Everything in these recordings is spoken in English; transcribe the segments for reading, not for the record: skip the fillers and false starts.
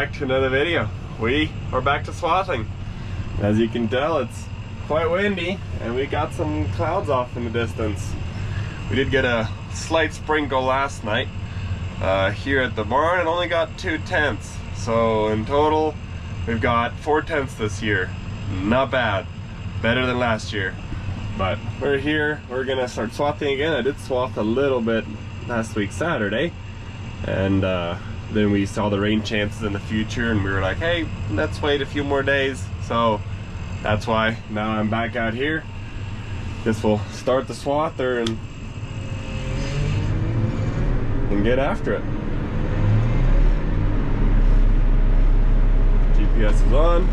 back to another video. We are back to swathing. As you can tell, it's quite windy and we got some clouds off in the distance. We did get a slight sprinkle last night here at the barn and only got 2 tenths. So in total, we've got 4 tenths this year. Not bad. Better than last year. But we're here, we're gonna start swathing again. I did swath a little bit last week Saturday, and then we saw the rain chances in the future and we were like, hey, let's wait a few more days. So that's why now I'm back out here. Guess we'll start the swather and get after it. GPS is on.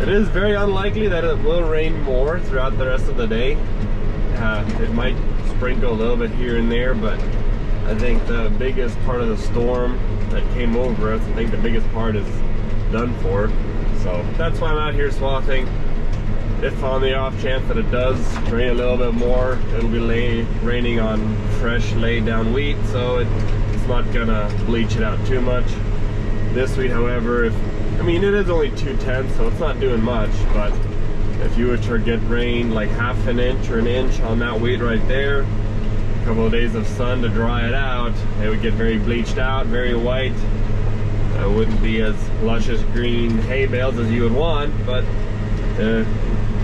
It is very unlikely that it will rain more throughout the rest of the day. It might sprinkle a little bit here and there, but I think the biggest part of the storm that came over us, I think the biggest part is done for. So that's why I'm out here swathing. If on the off chance that it does rain a little bit more, it'll be raining on fresh laid down wheat, so it's not gonna bleach it out too much. This wheat, however, I mean, it is only 2 tenths, so it's not doing much, but if you were to get rain like half an inch or an inch on that wheat right there, a couple of days of sun to dry it out, it would get very bleached out, very white. It wouldn't be as luscious green hay bales as you would want, but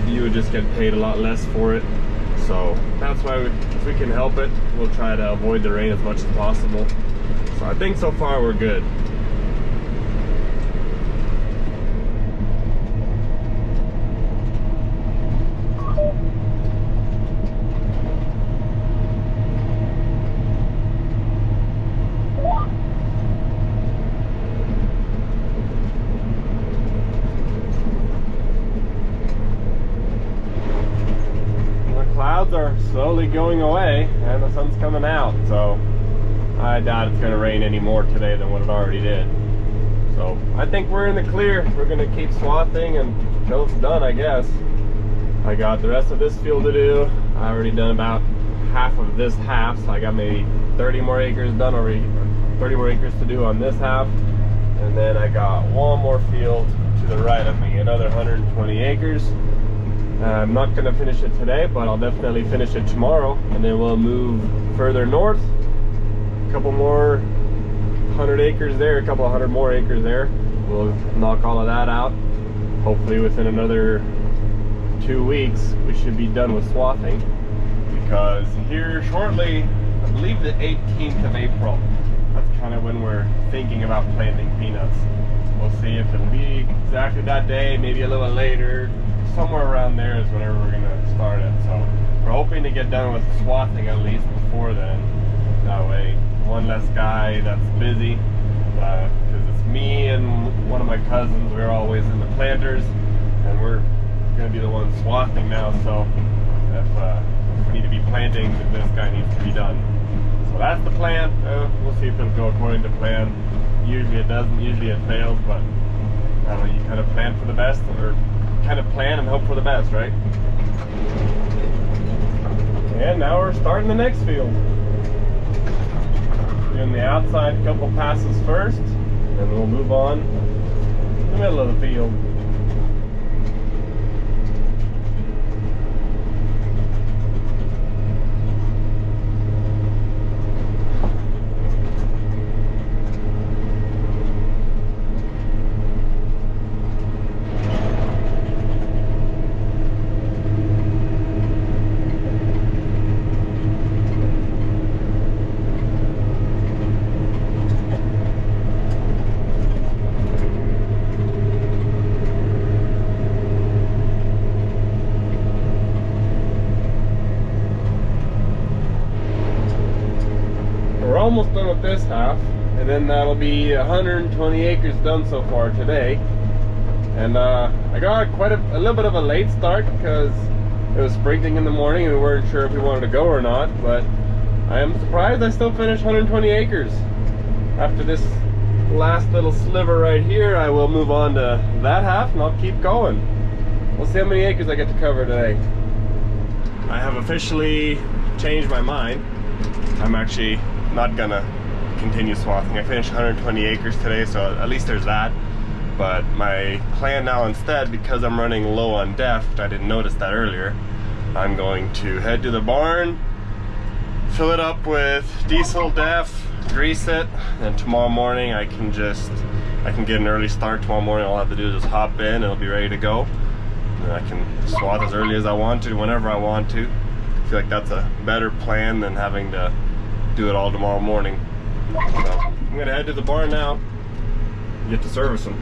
you would just get paid a lot less for it. So that's why if we can help it, we'll try to avoid the rain as much as possible. So I think so far we're good. Clouds are slowly going away and the sun's coming out, so I doubt it's going to rain any more today than what it already did. So I think we're in the clear. We're going to keep swathing until it's done, I guess. I got the rest of this field to do. I already done about half of this half, so I got maybe 30 more acres done already, 30 more acres to do on this half, and then I got one more field to the right of me, another 120 acres. I'm not going to finish it today, but I'll definitely finish it tomorrow, and then we'll move further north. A couple more 100 acres there, a couple of 100 more acres there. We'll knock all of that out. Hopefully within another 2 weeks we should be done with swathing, because here shortly, I believe the 18th of April, that's kind of when we're thinking about planting peanuts. We'll see if it'll be exactly that day, maybe a little later. Somewhere around there is whenever we're going to start it. So we're hoping to get done with swathing at least before then. That way, one less guy that's busy, because it's me and one of my cousins. We're always in the planters, and we're going to be the ones swathing now. So if we need to be planting, then this guy needs to be done. So that's the plan. We'll see if it'll go according to plan. Usually it doesn't. Usually it fails, but I don't know, you kind of plan for the best, or kind of plan and hope for the best, right? And now we're starting the next field. Doing the outside couple passes first, and we'll move on to the middle of the field. Almost done with this half, and then that'll be 120 acres done so far today. And I got quite a little bit of a late start because it was sprinkling in the morning and we weren't sure if we wanted to go or not, but I am surprised I still finished 120 acres. after this last little sliver right here, I will move on to that half and I'll keep going. We'll see how many acres I get to cover today. I have officially changed my mind. I'm actually not gonna continue swathing. I finished 120 acres today, so at least there's that. But my plan now instead, because I'm running low on DEF, I didn't notice that earlier, I'm going to head to the barn, fill it up with diesel DEF, grease it, and tomorrow morning I can get an early start tomorrow morning. All I have to do is just hop in and it'll be ready to go. And I can swath as early as I want to, whenever I want to. I feel like that's a better plan than having to do it all tomorrow morning. So I'm gonna head to the barn now and get to service them.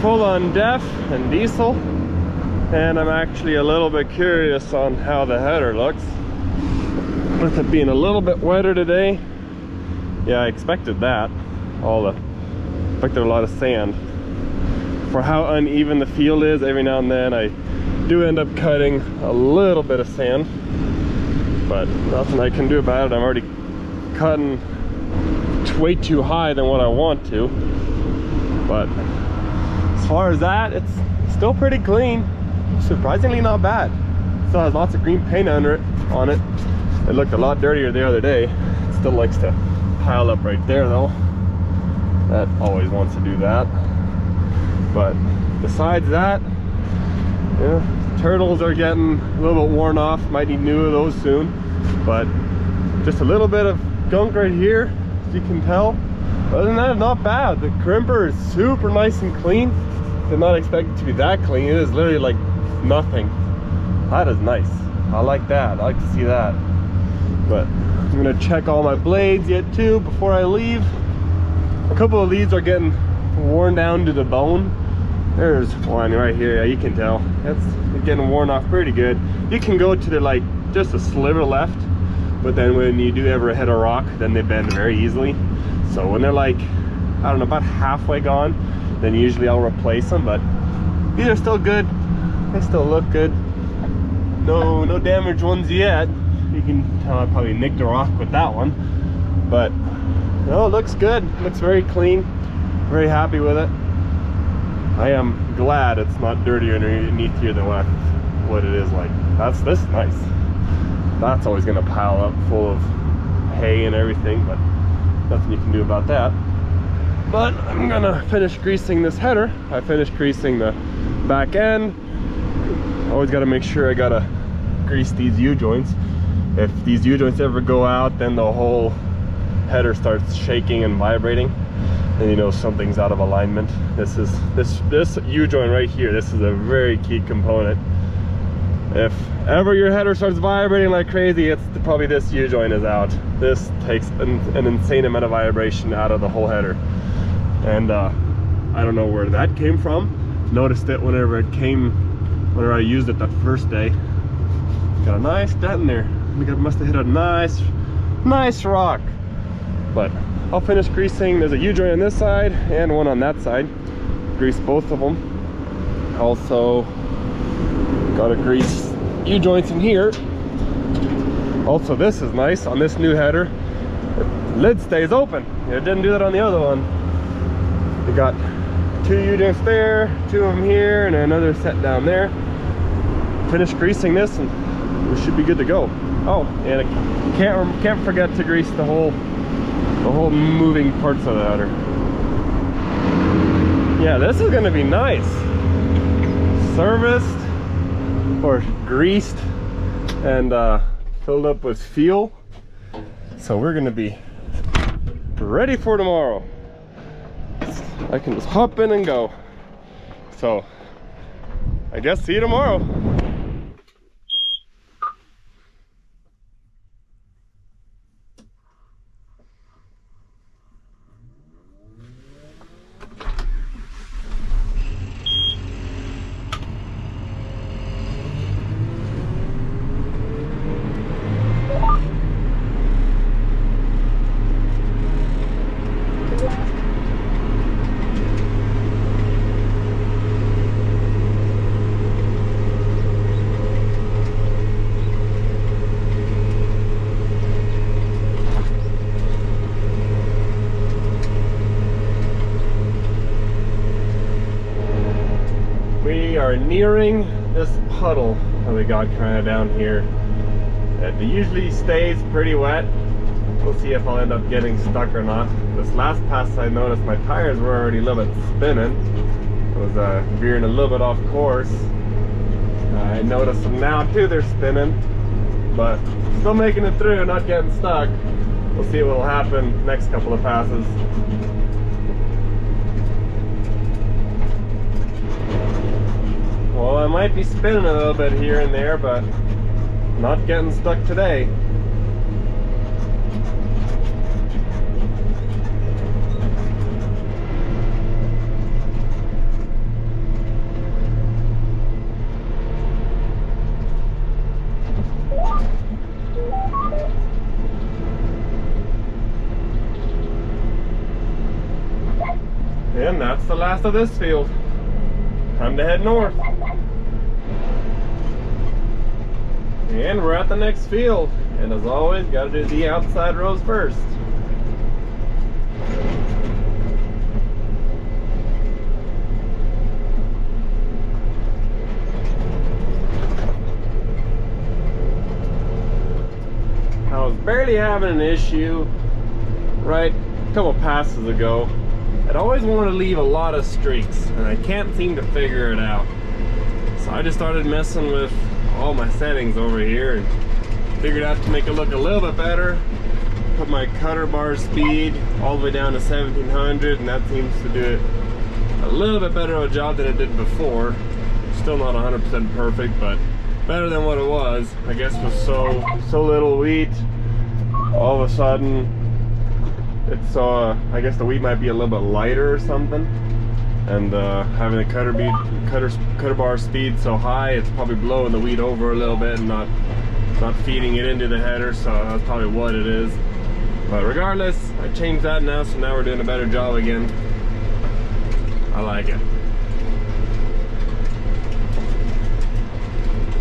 Full on DEF and diesel, and I'm actually a little bit curious on how the header looks with it being a little bit wetter today. Yeah, I expected that. Expected a lot of sand. For how uneven the field is, every now and then I do end up cutting a little bit of sand, but nothing I can do about it. I'm already cutting way too high than what I want to, but as far as that, it's still pretty clean. Surprisingly not bad. Still has lots of green paint on it. It looked a lot dirtier the other day. It still likes to pile up right there though. That always wants to do that. But besides that, yeah, turtles are getting a little bit worn off. Might need new of those soon. But just a little bit of gunk right here, as you can tell. Other than that, not bad. The crimper is super nice and clean. Did not expect it to be that clean. It is literally like nothing. That is nice. I like that. I like to see that. But I'm gonna check all my blades yet too before I leave. A couple of these are getting worn down to the bone. There's one right here. Yeah, you can tell. It's getting worn off pretty good. You can go to the like just a sliver left, but then when you do ever hit a rock, then they bend very easily. So when they're like, I don't know, about halfway gone, then usually I'll replace them. But these are still good. They still look good. No damaged ones yet. You can tell I probably nicked a rock with that one, but no, it looks good. It looks very clean. Very happy with it. I am glad it's not dirtier underneath here than what it is like. This is nice. That's always gonna pile up full of hay and everything, but nothing you can do about that. But I'm gonna finish greasing this header. I finished greasing the back end. Always gotta make sure I gotta grease these U-joints. If these U-joints ever go out, then the whole header starts shaking and vibrating, and you know something's out of alignment. This U-joint right here, this is a very key component. If ever your header starts vibrating like crazy, it's probably this U-joint is out. This takes an insane amount of vibration out of the whole header. And I don't know where that came from. Noticed it whenever I used it that first day. Got a nice dent in there. Must have hit a nice rock. But I'll finish greasing. There's a U-joint on this side and one on that side. Grease both of them. Also gotta grease U-joints in here. Also, this is nice on this new header. The lid stays open. It didn't do that on the other one. We got 2 U-joints there, 2 of them here, and another set down there. Finish greasing this and we should be good to go. Oh, and I can't forget to grease the whole moving parts of the header. Yeah, this is gonna be nice. Serviced or greased and filled up with fuel. So we're gonna be ready for tomorrow. I can just hop in and go. So I guess see you tomorrow. We are nearing this puddle that we got kind of down here. It usually stays pretty wet. We'll see if I'll end up getting stuck or not. This last pass I noticed my tires were already a little bit spinning. I was veering a little bit off course. I noticed them now too, they're spinning. But still making it through, not getting stuck. We'll see what will happen next couple of passes. Well, I might be spinning a little bit here and there, but not getting stuck today. And that's the last of this field. Time to head north. And we're at the next field. And as always, gotta do the outside rows first. I was barely having an issue right a couple passes ago. I'd always wanted to leave a lot of streaks, and I can't seem to figure it out. So I just started messing with all my settings over here and figured out to make it look a little bit better. Put my cutter bar speed all the way down to 1700, and that seems to do it a little bit better of a job than it did before. Still not 100% perfect, but better than what it was. I guess with so little wheat, all of a sudden it's I guess the wheat might be a little bit lighter or something, and having the cutter bar speed so high, it's probably blowing the wheat over a little bit and not feeding it into the header, so that's probably what it is. But regardless, I changed that now, so now we're doing a better job again. I like it.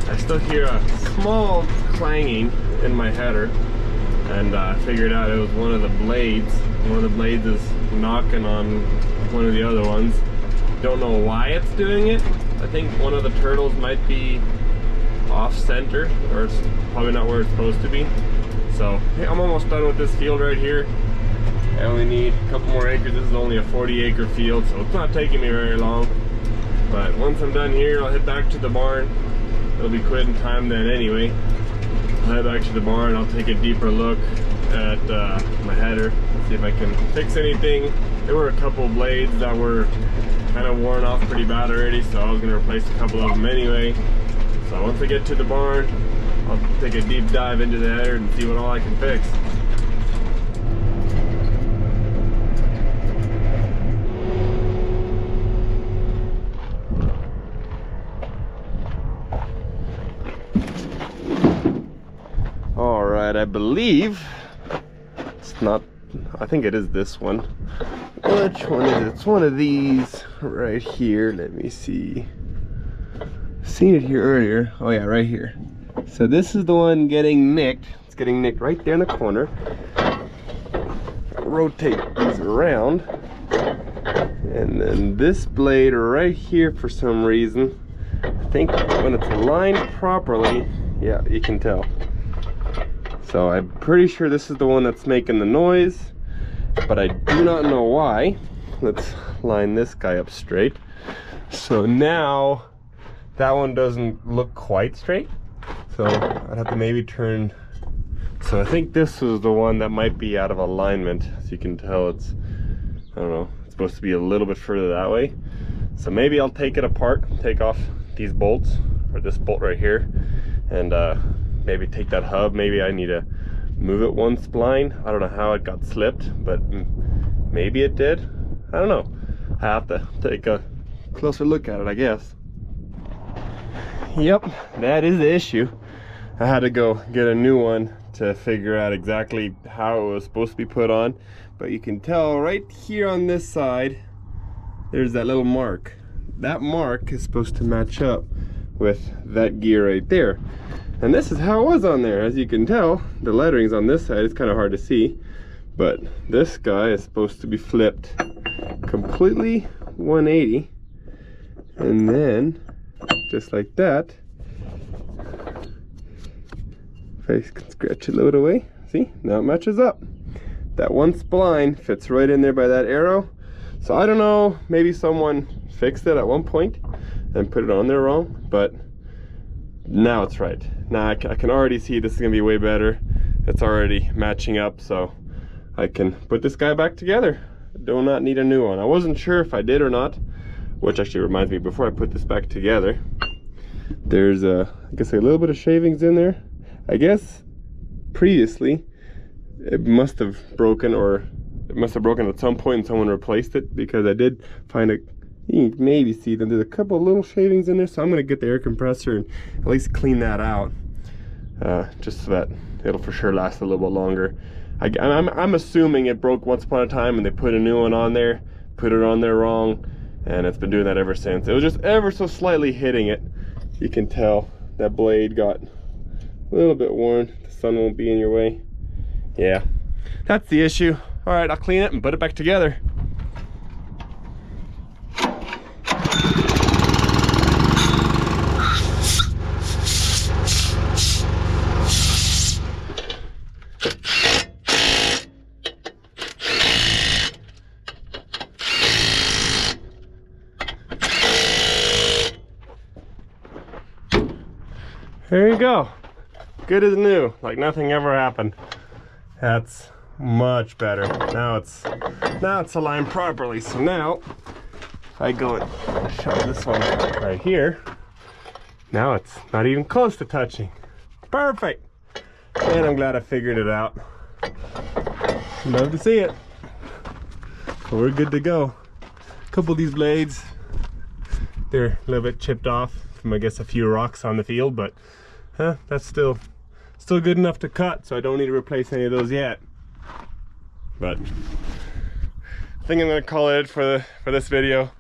I still hear a small clanging in my header, and I figured out it was one of the blades. One of the blades is knocking on one of the other ones. Don't know why it's doing it. I think one of the turtles might be off center, or it's probably not where it's supposed to be. So yeah, I'm almost done with this field right here. I only need a couple more acres. This is only a 40-acre field, so it's not taking me very long. But once I'm done here, I'll head back to the barn. It'll be quitting time then anyway. I'll head back to the barn. I'll take a deeper look at my header, see if I can fix anything. There were a couple of blades that were kind of worn off pretty bad already, so I was going to replace a couple of them anyway. So once I get to the barn, I'll take a deep dive into the header and see what all I can fix. Alright, I believe it's not, I think it is this one. Which one is it? It's one of these right here. Let me see. Seen it here earlier. Oh yeah, right here. So this is the one getting nicked. It's getting nicked right there in the corner. Rotate these around. And then this blade right here, for some reason, I think when it's aligned properly, yeah, you can tell. So I'm pretty sure this is the one that's making the noise, but I do not know why. let's line this guy up straight. So now that one doesn't look quite straight, so I'd have to maybe turn. So I think this was the one that might be out of alignment. As you can tell, it's, I don't know, it's supposed to be a little bit further that way. So maybe I'll take it apart, take off these bolts, or this bolt right here, and maybe take that hub. Maybe I need to move it one spline. I don't know how it got slipped, but maybe it did. I don't know. I have to take a closer look at it, I guess. Yep, that is the issue. I had to go get a new one to figure out exactly how it was supposed to be put on. But you can tell right here on this side, there's that little mark. That mark is supposed to match up with that gear right there. And this is how it was on there. As you can tell, the lettering's on this side. It's kind of hard to see, but this guy is supposed to be flipped completely 180, and then just like that. If I can scratch it a little away, see, now it matches up. That one spline fits right in there by that arrow. So I don't know, maybe someone fixed it at one point and put it on there wrong, but now it's right. Now I can already see this is gonna be way better. It's already matching up, so I can put this guy back together. Do not need a new one. I wasn't sure if I did or not, which actually reminds me, before I put this back together, there's I guess a little bit of shavings in there. I guess previously it must have broken, or it must have broken at some point and someone replaced it, because I did find it. You can maybe see them. There's a couple of little shavings in there, so I'm gonna get the air compressor and at least clean that out, just so that it'll for sure last a little bit longer. I'm assuming it broke once upon a time and they put a new one on there, put it on there wrong, and it's been doing that ever since. It was just ever so slightly hitting it. You can tell that blade got a little bit worn. The sun won't be in your way. Yeah, that's the issue. All right, I'll clean it and put it back together. There you go. Good as new, like nothing ever happened. That's much better. Now it's aligned properly. So now if I go and shove this one right here, now it's not even close to touching. Perfect. And I'm glad I figured it out. Love to see it. So we're good to go. A couple of these blades, they're a little bit chipped off from, I guess, a few rocks on the field, but that's still good enough to cut, so I don't need to replace any of those yet. But I think I'm gonna call it for this video.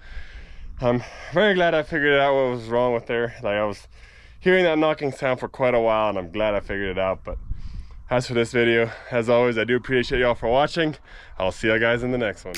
I'm very glad I figured out what was wrong with there. Like, I was hearing that knocking sound for quite a while, and I'm glad I figured it out. But as for this video, as always, I do appreciate y'all for watching. I'll see you guys in the next one.